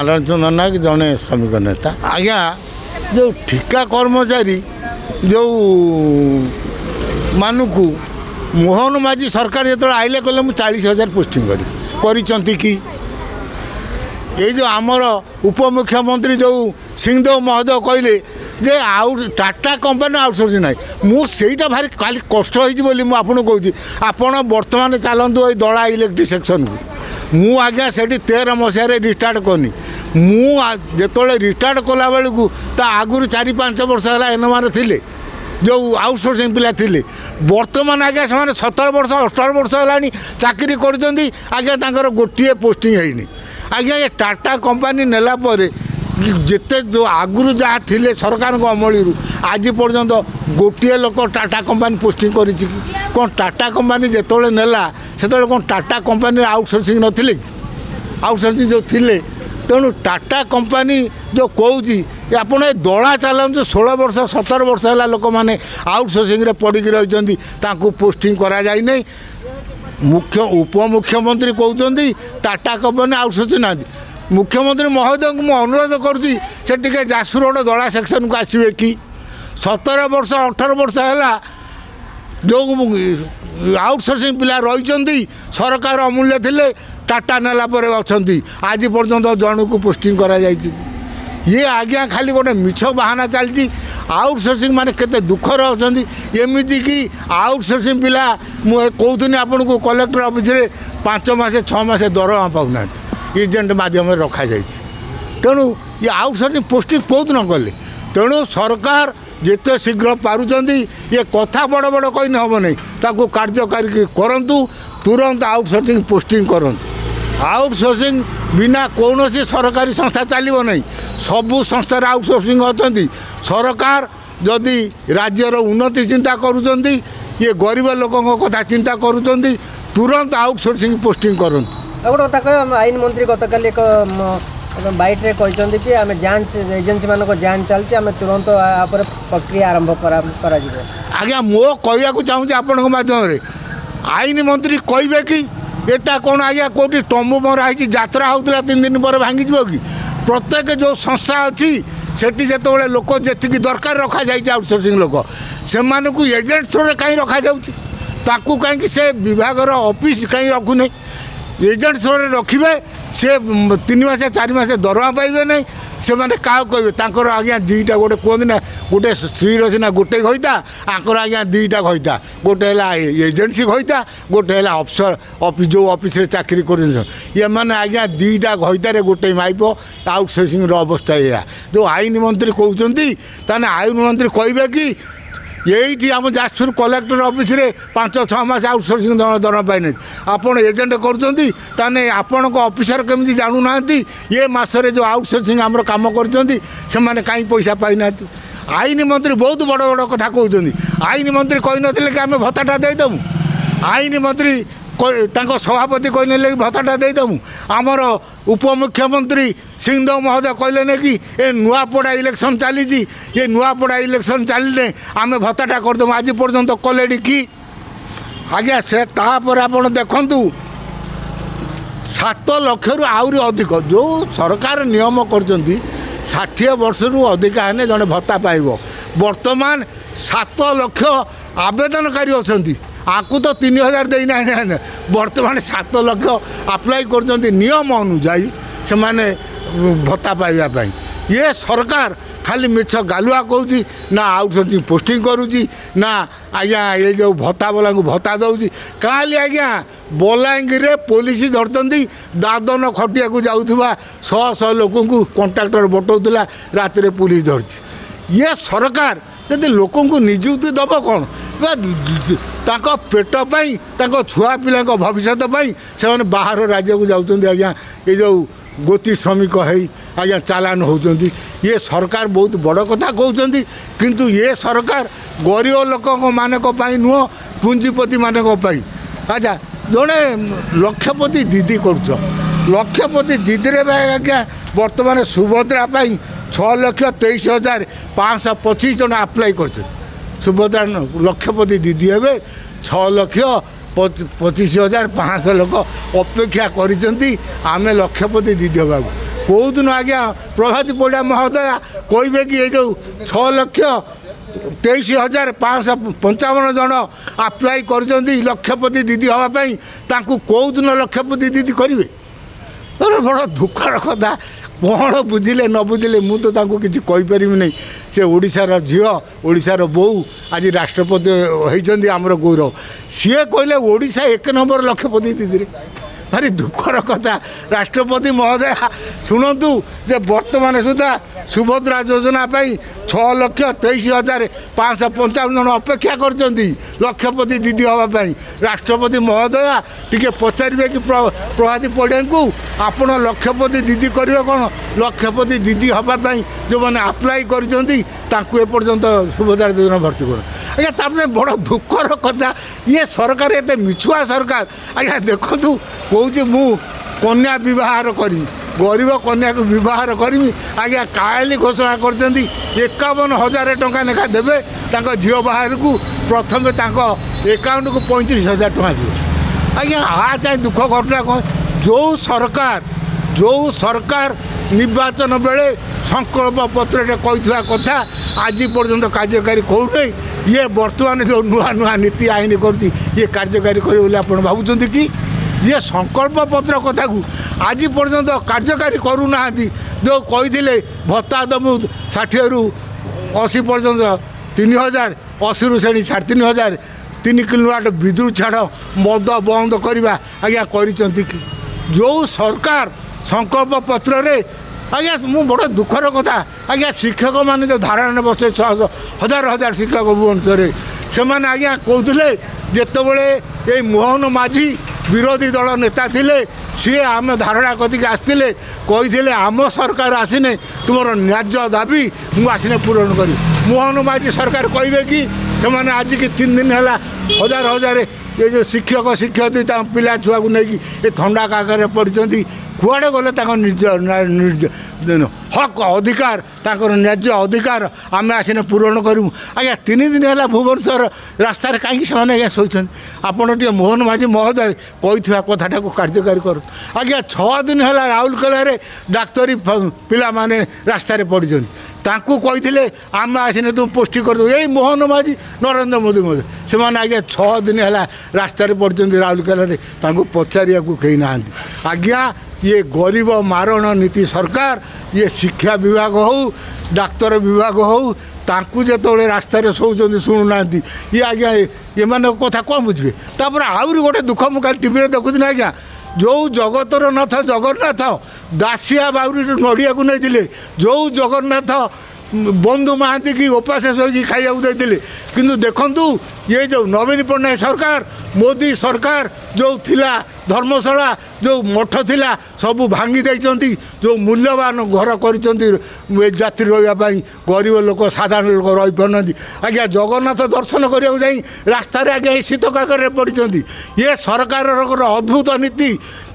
नारायण नायक जड़े श्रमिक नेता आज्ञा जो ठिका कर्मचारी जो मानक मोहन माझी सरकार जो आइले कहले मुझे 40,000 पोस्टिंग करी कि ये जो आमर उपमुख्यमंत्री जो सिंहदेव महोदय कहले जे टाटा कंपनी आउटसोर्सिंग ना मुझा भारी खाली कष्ट होली मुझे कहूँ आपण बर्तमान चलतु दला इलेक्ट्रिक सेक्शन को मु आज्ञा से 13 मसीह रिटायर्ड करनी मुझे रिटायर्ड कला बेलू ता आगुरी 4-5 वर्ष है एनमान थे जो आउटसोर्सिंग पिला थिले वर्तमान आज्ञा से 17 वर्ष 18 वर्ष है चाकरी कर गोटे पोस्टिंग है आज्ञा ये टाटा कंपनी नेला जिते जो आगुरी जहाँ थे सरकार अमल आज पर्यंत गोटे लोक टाटा कंपनी पोस्टिंग कर कौन टाटा कंपनी जिते नेला से कौन टाटा कंपनी आउटसोर्सिंग नथिले कि आउटसोर्सिंग जो थिले तेणु टाटा कंपनी जो कौची आप दला चलाऊँ 16 वर्ष 17 वर्ष है लोक मैंने आउटसोर्सिंग पड़ी रही पोस्टिंग करा जाए नहीं उपमुख्यमंत्री कहते टाटा कंपनी आउटसोर्सिंग ना मुख्यमंत्री महोदय को अनुरोध करुँगी से टे जाजपुर रोड दला सेक्शन को आसवे कि 17 वर्ष 18 वर्ष है जो आउटसोर्सिंग पिला रही सरकार अमूल्य थे टाटा नेला अच्छा आज पर्यंत जन को पोस्टिंग करा ये आज्ञा खाली गोटे मिछ बाहाना चलती आउटसोर्सिंग माने केते दुखर होती एमती कि आउटसोर्सिंग पिला मुझे कहूनी आपन को कलेक्टर ऑफिस रे 5 मास 6 मास दरमा पाऊना एजेंट माध्यम रखा जाए तेणु ये आउटसोर्सिंग पोस्टिंग कौन न कले तेणु सरकार जिते शीघ्र पारुचंद ये कथा बड़ बड़ कही हम नहीं ताकू कार्यकारी करंतु तुरंत आउटसोर्सिंग पोस्टिंग करंतु आउटसोर्सिंग बिना कौन सरकारी संस्था चलो नहीं सबू संस्थार आउटसोर्सिंग अच्छा सरकार जदि राज्यर उन्नति चिंता करुँच ये गरीब लोकों कथा चिंता करुँच तुरंत आउटसोर्सिंग पोस्टिंग करंतु गोटे कथा कह आईन मंत्री गतका एक बाइट्रे कहते कि आम जांच एजेन्सी मान जांच चलती आम तुरंत यापर प्रक्रिया आरंभ कर आज्ञा मो कहवाक चाहूँगी आपण माध्यम आईन मंत्री कहे कि एटा कौन आज्ञा कौटी टम्बू मरा है यात्रा होता 3 दिन पर भांगी कि प्रत्येक जो संस्था अच्छी सेठी जो लोक जी दरकार रखा जाए आउटसोर्सिंग लोक से एजेंट थ्रो कहीं रखा जाकू कहीं से विभाग ऑफिस कहीं रखुना एजेंट थ्रो रखिए से 3 मास 4 मास दरमा पाइबे नहीं से मैंने क्या कहे आज्ञा 2टा गोटे कहते ना गोटे स्त्री सीना गोटे घईता आंकर आज्ञा 2टा घईता गोटे है एजेंसी घईता गोटे है अफसर ऑफिस जो ऑफिस रे चाकरी कर ये मैंने आज्ञा 2टा घईतार गोटे माइप आउटसोर्सिंग अवस्था या जो आईन मंत्री कहते ताने आईन मंत्री कहे कि यही आम जाजपुर कलेक्टर ऑफिस रे 5-6 मास आउटसोर्सिंग दरमा पाई आपड़ एजेंट करें आपण ऑफिसर केमी जानू ना ये मसरे जो आउटसोर्सिंग आम कम कर कहीं पैसा पाई ना आईन मंत्री बहुत बड़ बड़ कथा कहते आईन मंत्री कही नथिले कि आम भत्ताटा देदेमु आईन मंत्री सभापति कहने कि भत्ताटा देदेमु आमर उपमुख्यमंत्री सिंहदेव महोदय कहले ने कि ए नुआपड़ा इलेक्शन चली ये नुआपड़ा इलेक्शन चलने आम भत्ताटा करदेमु आज पर्यंत कले कि आज्ञा से तापर आप देखु 7 लाख रु आहरी अधिक जो सरकार नियम कर 60 वर्ष रु अधिक हेने जड़े भत्ता पाइब वर्तमान 7 लाख आवेदनकारी अच्छा आपको तो 3,000 देना वर्तमान 7 लाख अप्लाई कर नियम अनुजाई से माने भत्ता पाइबा ये सरकार खाली मिछ गालुआ कहूँ ना आउटसोर्सिंग पोस्टिंग करुँची ना आज्ञा ये जो भत्ता वाला को भत्ता दौर काली आज्ञा बलांगीर पुलिस धरती दादन खटिया को जाऊा 100 लोक कंट्राक्टर बटौला रात पुलिस धरती ये सरकार यदि लोक निजुक्ति दब कौन पेट पाई छुआ पिला भविष्य से बाहर राज्य को जाऊँ आज्ञा ये जो गोती श्रमिक है आज्ञा चालान होती ये सरकार बहुत बड़ कथा कहते किंतु ये सरकार गरीब लोक मानक नुह पुंजीपति मानक अच्छा जड़े लक्षपति दीदी कर लक्षपति दीदी आज्ञा बर्तमान सुभद्रा 6,23,525 जन आप्लाय कर सुभद्रा लक्षपति दीदी हे 6,25,500 लोक अपेक्षा कर लक्षपति दीदी होगा କେଉଁଦିନ ଆଜ୍ଞା ପ୍ରଭାତୀ ପରିଡ଼ା ମହୋଦୟା କହିବେ କି ଏ ଯେଉଁ 6,23,555 ଜଣ ଆପ୍ଲାଏ କରିଛନ୍ତି ଲକ୍ଷପତି ଦିଦି ହେବା ପାଇଁ ତାଙ୍କୁ କେଉଁଦିନ ଲକ୍ଷପତି ଦିଦି କରିବେ? ବଡ଼ ଦୁଃଖର କଥା। କ'ଣ ବୁଝିଲେ ନ ବୁଝିଲେ ମୁଁ ତ ତାଙ୍କୁ କିଛି କହିପାରିବି ନାହିଁ। ସେ ଓଡ଼ିଶାର ଝିଅ, ଓଡ଼ିଶାର ବୋଉ, ଆଜି ରାଷ୍ଟ୍ରପତି ହେଇଛନ୍ତି ଆମର ଗୌରବ। ସିଏ କହିଲେ ଓଡ଼ିଶା 1 ନମ୍ବର ଲକ୍ଷପତି ଦିଦିରେ। ଭାରି ଦୁଃଖର କଥା। ରାଷ୍ଟ୍ରପତି ମହୋଦୟା ଶୁଣନ୍ତୁ ଯେ ବର୍ତ୍ତମାନ ସୁଦ୍ଧା ସୁଭଦ୍ରା ଯୋଜନା ପାଇଁ 6,23,555 ଜଣ ଅପେକ୍ଷା କରିଛନ୍ତି ଲକ୍ଷପତି ଦିଦି ହେବା ପାଇଁ। ରାଷ୍ଟ୍ରପତି ମହୋଦୟା ଟିକେ ପଚାରିବେ କି ପ୍ରଭାତୀ ପରିଡ଼ାଙ୍କୁ ଆପଣ ଲକ୍ଷପତି ଦିଦି କରିବେ କ'ଣ? ଲକ୍ଷପତି ଦିଦି ହେବା ପାଇଁ ଯେଉଁମାନେ ଆପ୍ଲାଏ କରିଛନ୍ତି ତାଙ୍କୁ ଏପର୍ଯ୍ୟନ୍ତ ସୁଭଦ୍ରା ଯୋଜନା ଭର୍ତ୍ତି କର। ଆଜ୍ଞା ତାପରେ ବଡ଼ ଦୁଃଖର କଥା, ଇଏ ସରକାର ଏତେ ମିଛୁଆ ସରକାର। ଆଜ୍ଞା ଦେଖନ୍ତୁ କହୁଛି ମୁଁ କନ୍ୟା ବିବାହର କରିବି, ଗରିବ କନ୍ୟାକୁ ବିବାହର କରିବି। ଆଜ୍ଞା କାଲି ଘୋଷଣା କରିଛନ୍ତି 51,000 ଟଙ୍କା ଲେଖା ଦେବେ ତାଙ୍କ ଝିଅ ବାହାରକୁ। ପ୍ରଥମେ ତାଙ୍କ ଏକାଉଣ୍ଟକୁ 35,000 ଟଙ୍କା ଯିବ। ଆଜ୍ଞା ଚାହିଁ ଦୁଃଖ ଘଟଣା କ'ଣ? ଯେଉଁ ସରକାର ନିର୍ବାଚନ ବେଳେ ସଂକଳ୍ପ ପତ୍ରରେ କହିଥିବା କଥା ଆଜି ପର୍ଯ୍ୟନ୍ତ କାର୍ଯ୍ୟକାରୀ କରୁନାହିଁ, ଇଏ ବର୍ତ୍ତମାନ ଯେଉଁ ନୂଆ ନୀତି ଆଇନ କରୁଛି ଇଏ କାର୍ଯ୍ୟକାରୀ କରିବ ବୋଲି ଆପଣ ଭାବୁଛନ୍ତି କି? ଇଏ ସଂକଳ୍ପ ପତ୍ର କଥାକୁ ଆଜି ପର୍ଯ୍ୟନ୍ତ କାର୍ଯ୍ୟକାରୀ କରୁନାହାନ୍ତି। ଯେଉଁ କହିଥିଲେ ଭତ୍ତା ଦେବୁ 60ରୁ 80 ପର୍ଯ୍ୟନ୍ତ 3,000, 80ରୁ ଶ୍ରେଣୀ 3,500, 3 କିଲୋୱାଟ୍ ବିଦ୍ୟୁତ୍ ଛାଡ଼, ମଦ ବନ୍ଦ କରିବା ଆଜ୍ଞା କରିଛନ୍ତି କି? ଯେଉଁ ସରକାର ସଂକଳ୍ପ ପତ୍ରରେ ଆଜ୍ଞା ମୁଁ ବଡ଼ ଦୁଃଖର କଥା ଆଜ୍ଞା ଶିକ୍ଷକମାନେ ଯେଉଁ ଧାରଣାରେ ବସେ 1,000 ଶିକ୍ଷକ ଭୁବନେଶ୍ୱରରେ ସେମାନେ ଆଜ୍ଞା କହୁଥିଲେ ଯେତେବେଳେ ଏଇ ମୋହନ ମାଝୀ ବିରୋଧୀ ଦଳ ନେତା ଥିଲେ ସିଏ ଆମେ ଧାରଣା କତିକି ଆସିଥିଲେ କହିଥିଲେ ଆମ ସରକାର ଆସିନେ ତୁମର ନ୍ୟାଯ୍ୟ ଦାବି ମୁଁ ଆସିନେ ପୂରଣ କରିବି। ମୋହନ ମାଝୀ ସରକାର କହିବେ କି? ସେମାନେ ଆଜିକି 3 ଦିନ ହେଲା ହଜାର ଏ ଯେଉଁ ଶିକ୍ଷକ ଶିକ୍ଷୟତ୍ରୀ ତାଙ୍କ ପିଲା ଛୁଆକୁ ନେଇକି ଏ ଥଣ୍ଡା କାକରରେ ପଡ଼ିଛନ୍ତି। କୁଆଡ଼େ ଗଲେ ତାଙ୍କ ହକ୍ ଅଧିକାର, ତାଙ୍କର ନ୍ୟାଯ୍ୟ ଅଧିକାର ଆମେ ଆସିନେ ପୂରଣ କରିବୁ। ଆଜ୍ଞା 3 ଦିନ ହେଲା ଭୁବନେଶ୍ୱର ରାସ୍ତାରେ କାହିଁକି ସେମାନେ ଆଜ୍ଞା ଶୋଇଛନ୍ତି? ଆପଣ ଟିକେ ମୋହନ ମାଝୀ ମହୋଦୟ କହିଥିବା କଥାଟାକୁ କାର୍ଯ୍ୟକାରୀ କରନ୍ତୁ। ଆଜ୍ଞା 6 ଦିନ ହେଲା ରାଉରକେଲାରେ ଡାକ୍ତରୀ ପିଲାମାନେ ରାସ୍ତାରେ ପଡ଼ିଛନ୍ତି। ତାଙ୍କୁ କହିଥିଲେ ଆମେ ଆସିନେ ତୁମ ପୋଷ୍ଟି କରିଦେବୁ। ଏଇ ମୋହନ ମାଝୀ, ନରେନ୍ଦ୍ର ମୋଦି ମଧ୍ୟ ସେମାନେ ଆଜ୍ଞା 6 ଦିନ ହେଲା ରାସ୍ତାରେ ପଡ଼ିଛନ୍ତି ରାଉରକେଲାରେ, ତାଙ୍କୁ ପଚାରିବାକୁ କେହି ନାହାନ୍ତି। ଆଜ୍ଞା ଇଏ ଗରିବ ମାରଣ ନୀତି ସରକାର, ଇଏ ଶିକ୍ଷା ବିଭାଗ ହେଉ ଡାକ୍ତର ବିଭାଗ ହେଉ ତାଙ୍କୁ ଯେତେବେଳେ ରାସ୍ତାରେ ଶୋଉଛନ୍ତି ଶୁଣୁନାହାନ୍ତି। ଇଏ ଆଜ୍ଞା ଏମାନଙ୍କ କଥା କ'ଣ ବୁଝିବେ? ତାପରେ ଆହୁରି ଗୋଟେ ଦୁଃଖ ମୁଁ କାଲି ଟିଭିରେ ଦେଖୁଥିଲି ଆଜ୍ଞା, ଯେଉଁ ଜଗତର ନାଥ ଜଗନ୍ନାଥ ଦାସିଆ ବାଉରୀରୁ ନଡ଼ିଆକୁ ନେଇଥିଲେ, ଯେଉଁ ଜଗନ୍ନାଥ ବନ୍ଧୁ ମହାନ୍ତି କି ଉପାସ ଶୋଇକି ଖାଇବାକୁ ଦେଇଥିଲେ, କିନ୍ତୁ ଦେଖନ୍ତୁ ଇଏ ଯେଉଁ ନବୀନ ପଟ୍ଟନାୟକ ସରକାର, ମୋଦି ସରକାର ଯେଉଁ ଥିଲା ଧର୍ମଶାଳା ଯେଉଁ ମଠ ଥିଲା ସବୁ ଭାଙ୍ଗି ଦେଇଛନ୍ତି। ଯେଉଁ ମୂଲ୍ୟବାନ ଘର କରିଛନ୍ତି ଯାତ୍ରୀ ରହିବା ପାଇଁ, ଗରିବ ଲୋକ ସାଧାରଣ ଲୋକ ରହିପାରୁନାହାନ୍ତି। ଆଜ୍ଞା ଜଗନ୍ନାଥ ଦର୍ଶନ କରିବାକୁ ଯାଇ ରାସ୍ତାରେ ଆଜ୍ଞା ଏଇ ଶୀତ କାକରରେ ପଡ଼ିଛନ୍ତି। ଇଏ ସରକାରର ଅଦ୍ଭୁତ ନୀତି।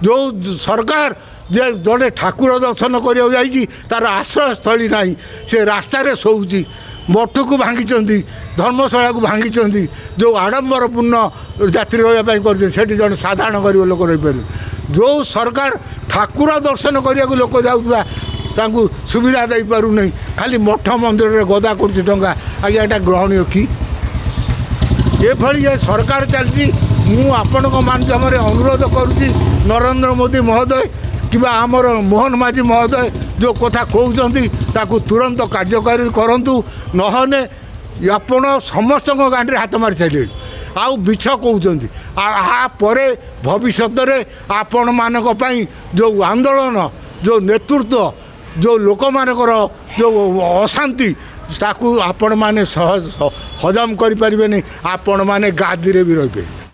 ଯେଉଁ ସରକାର ଯେ ଜଣେ ଠାକୁର ଦର୍ଶନ କରିବାକୁ ଯାଇଛି ତାର ଆଶ୍ରୟସ୍ଥଳୀ ନାହିଁ, ସେ ରାସ୍ତାରେ ଶୋଉଛି। ମଠକୁ ଭାଙ୍ଗିଛନ୍ତି, ଧର୍ମଶାଳାକୁ ଭାଙ୍ଗିଛନ୍ତି। ଯେଉଁ ଆଡ଼ମ୍ବରପୂର୍ଣ୍ଣ ଯାତ୍ରୀ ରହିବା ପାଇଁ କରିଛନ୍ତି ସେଠି ଜଣେ ସାଧାରଣ ଗରିବ ଲୋକ ରହିପାରିବେ। ଯେଉଁ ସରକାର ଠାକୁର ଦର୍ଶନ କରିବାକୁ ଲୋକ ଯାଉଥିବା ତାଙ୍କୁ ସୁବିଧା ଦେଇପାରୁନାହିଁ, ଖାଲି ମଠ ମନ୍ଦିରରେ ଗଦା କରୁଛି ଟଙ୍କା। ଆଜ୍ଞା ଏଇଟା ଗ୍ରହଣୀୟ କି? ଏଭଳି ଯେ ସରକାର ଚାଲିଛି। ମୁଁ ଆପଣଙ୍କ ମାଧ୍ୟମରେ ଅନୁରୋଧ କରୁଛି ନରେନ୍ଦ୍ର ମୋଦି ମହୋଦୟ କିମ୍ବା ଆମର ମୋହନ ମାଝୀ ମହୋଦୟ ଯେଉଁ କଥା କହୁଛନ୍ତି ତାକୁ ତୁରନ୍ତ କାର୍ଯ୍ୟକାରୀ କରନ୍ତୁ। ନହେଲେ ଆପଣ ସମସ୍ତଙ୍କ ଗାଣ୍ଡିରେ ହାତ ମାରି ସାରିଲେଣି, ଆଉ ମିଛ କହୁଛନ୍ତି। ଆ ପରେ ଭବିଷ୍ୟତରେ ଆପଣମାନଙ୍କ ପାଇଁ ଯେଉଁ ଆନ୍ଦୋଳନ, ଯେଉଁ ନେତୃତ୍ୱ, ଯେଉଁ ଲୋକମାନଙ୍କର ଯେଉଁ ଅଶାନ୍ତି ତାକୁ ଆପଣମାନେ ହଜମ କରିପାରିବେନି। ଆପଣମାନେ ଗାଦିରେ ବି ରହିପାରିବେ।